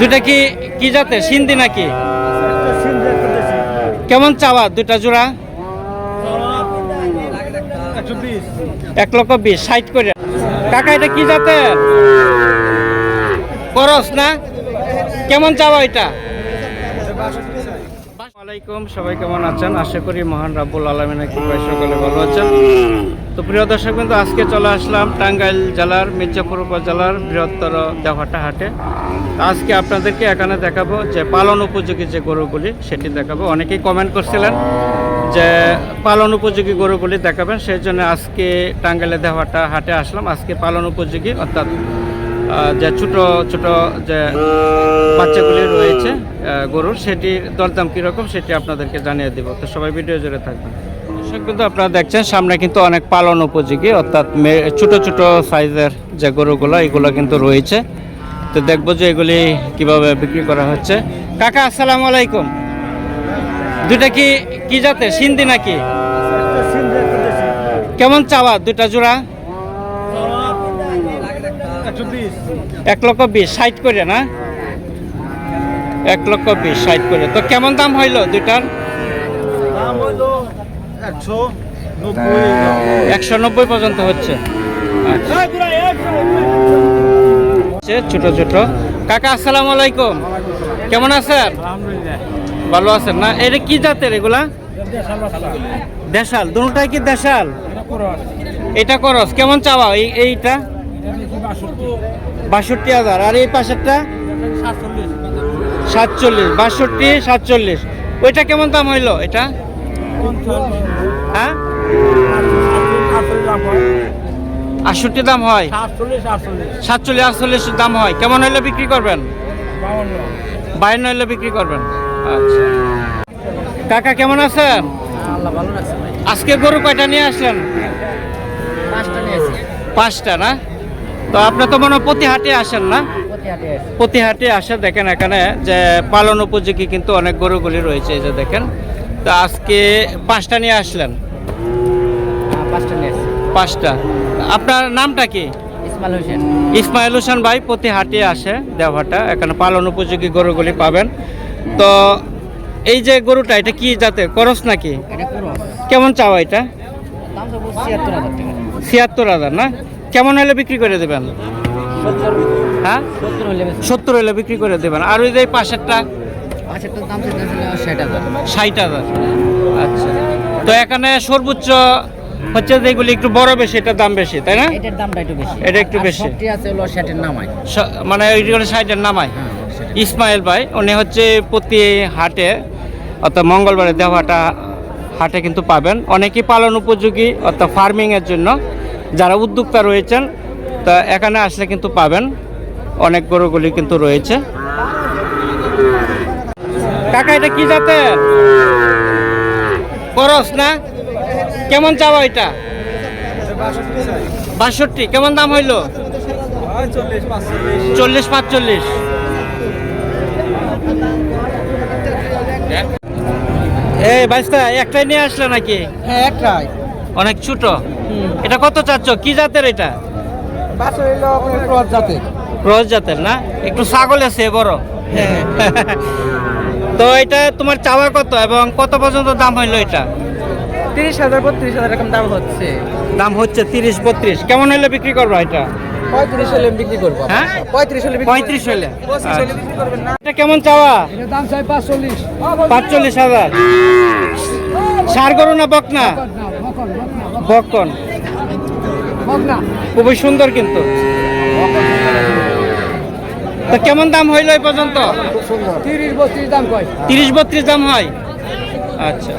দুইটা কি কি জাতের সিন্ধি নাকি? কেমন চাওয়া দুইটা জোড়া? 1,20,000 60 করে। কাকা এটা কি জাতের? করস না? কেমন চাওয়া এটা? আসসালামাইকুম, সবাই কেমন আছেন? আশা করি মহান রাব্বুল আলামিনের কৃপায় সকলে ভালো আছেন। তো প্রিয় দর্শক বিন্দু, আজকে চলে আসলাম টাঙ্গাইল জেলার মির্জাপুর উপজেলার বৃহত্তর দেওহাটা হাটে। আজকে আপনাদেরকে এখানে দেখাবো যে পালন উপযোগী যে গরুগুলি সেটি দেখাবো। অনেকেই কমেন্ট করছিলেন যে পালন উপযোগী গরুগুলি দেখাবেন, সেই জন্য আজকে টাঙ্গাইলে দেওহাটা হাটে আসলাম। আজকে পালন উপযোগী অর্থাৎ যে ছোট ছোট যে বাচ্চাগুলি রয়েছে গরুর, সেটির দরদাম কীরকম সেটি আপনাদেরকে জানিয়ে দেব। তো সবাই ভিডিও জুড়ে থাকবেন। কিন্তু আপনারা দেখছেন সামনে কিন্তু অনেক পালন উপযোগী অর্থাৎ ছোট ছোট সাইজের যে গরুগুলো এগুলো কিন্তু রয়েছে। তো দেখবো যে এগুলি কিভাবে বিক্রি করা হচ্ছে। কাকা আসসালামু আলাইকুম, দুইটা কি কি জাতের সিন্ধি নাকি? কেমন চাওয়া দুইটা জোড়া? 1,20,000 60 করে না? 1,20,000 60 করে। তো কেমন দাম হইলো দুইটার? 190 পর্যন্ত হচ্ছে। ছোট ছোট। কাকা আসসালামু আলাইকুম, কেমন আছেন? ভালো আছেন না? এটা কি জাতের এগুলা? দেশাল। দুটাই কি দেশাল? এটা করস। কেমন চাওয়া এইটা? 62,000। আর এই পাশেরটা 47, 62, 47। ওইটা কেমন দাম হইলো এটা? হ্যাঁ, 68 দাম হয়, 47, 48 দাম হয়। কেমন হইলে বিক্রি করবেন? 52 হইলে বিক্রি করবেন। আচ্ছা কাকা কেমন আছেন? আজকে গরু কয়টা নিয়ে আসলেন? 5টা না? তো আপনি তো মনে হয় প্রতি হাটে আসেন না? প্রতি হাটে আসে। দেখেন এখানে যে পালন উপযোগী কিন্তু অনেক গরুগুলি রয়েছে, এই যে দেখেন। তো আজকে 5টা নিয়ে আসলেন? 5টা। আপনার নামটা কি? ইসমাইল হোসেন ভাই প্রতি হাটে আসে দেওহাটা, এখানে পালন উপযোগী গরুগুলি পাবেন। তো এই যে গরুটা এটা কি জাতের? করস নাকি? কেমন চাওয়া এটা? 76,000 না? কেমন হলে বিক্রি করে দেবেন? হ্যাঁ, 70 হলে বিক্রি করে দেবেন। আর ওই যে পাশেরটা 60,000। আচ্ছা, তো এখানে সর্বোচ্চ হচ্ছে যেগুলি একটু বড় বেশি, এটার দাম বেশি তাই না? এটার দামটা একটু বেশি। এটা একটু বেশি আছে, হলো 60-এর নামায়, মানে ওইগুলো 60-এর নামায়। ইসমাইল ভাই উনি হচ্ছে প্রতি হাটে অর্থাৎ মঙ্গলবারে দেওহাটা হাটে কিন্তু পাবেন। অনেকেই পালন উপযোগী অর্থাৎ ফার্মিংয়ের জন্য যারা উদ্যোক্তা রয়েছেন, তা এখানে আসলে কিন্তু পাবেন। অনেক গরুগুলি কিন্তু রয়েছে। কাকা এটা কি জাতের? করস না? কেমন চাওয়া এটা? 62। কেমন দাম হইলো? 40, 45। এই বাইশটা একটাই নিয়ে আসলে নাকি? হ্যাঁ একটাই। অনেক ছোট। এটা কত চাচ্ছ? কি জাতের এটা? ক্রস জাতের। ক্রস জাতের না? একটু ছাগল আছে বড়। তো এটা তোমার চাওয়া কত এবং কত পর্যন্ত দাম হইলো এটা? 30,000 32,000 এরকম দাম হচ্ছে। দাম হচ্ছে 30 32। কেমন হলে বিক্রি করবো এটা? 35 হলে বিক্রি করব। হ্যাঁ 35 হলে 35 হলে। বিক্রি করবেন না? এটা কেমন চাওয়া? এটার দাম চাই 45। 45,000। সার গরু না বকনা? বকন। খুবই সুন্দর কিন্তু। তো কেমন দাম হইলো এই পর্যন্ত? 30 32 দাম কয়। 30 32 দাম হয়। আচ্ছা,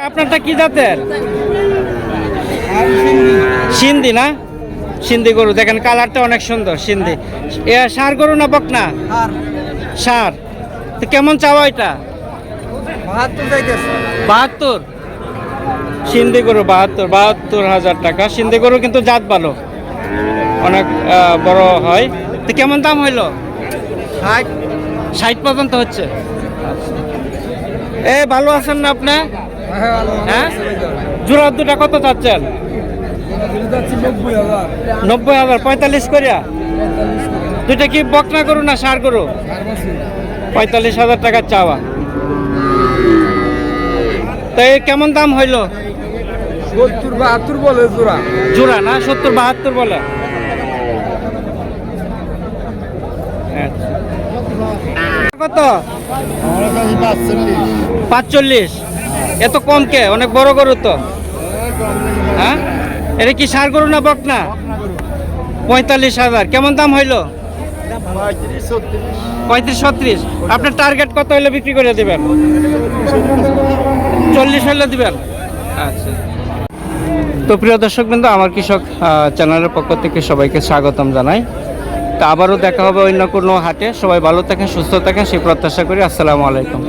আপনারটা কি জাতের? সিন্ধি না? সিন্ধি গরু। দেখেন কালারটা অনেক সুন্দর। সিন্ধি এ সার গরু না বকনা? সার। তো কেমন চাওয়া এটা? 72 চাইতেছে। 72। সিন্ধি গরু 72,000 টাকা। সিন্ধি গরু কিন্তু জাত ভালো, অনেক বড় হয়। তো কেমন দাম হইলো? 60 পর্যন্ত হচ্ছে। এ ভালো আছেন না আপনি? হ্যাঁ, জোড়া দুটা কত চাচ্ছেন? 90,000। 45 করিয়া। দুইটা কি বকনা গরু না ষাঁড় গরু? 45,000 টাকা চাওয়া। তো এই কেমন দাম হইলো? 70-72 বলে জোড়া। জোড়া না 70-72 বলে। আচ্ছা। কত? 45। এত কম কে? অনেক বড় গরু তো। হ্যাঁ, এটা কি ষাঁড় গরু না বকনা? 45,000। কেমন দাম হইলো? 35-36। আপনার টার্গেট কত হইলে বিক্রি করে দিবেন? 40 হইলে দিবেন। আচ্ছা। তো প্রিয় দর্শক বিন্দু, আমার কৃষক চ্যানেলের পক্ষ থেকে সবাইকে স্বাগতম জানাই। তো আবারও দেখা হবে অন্য কোনো হাটে। সবাই ভালো থাকেন, সুস্থ থাকেন, সেই প্রত্যাশা করি। আসসালামু আলাইকুম।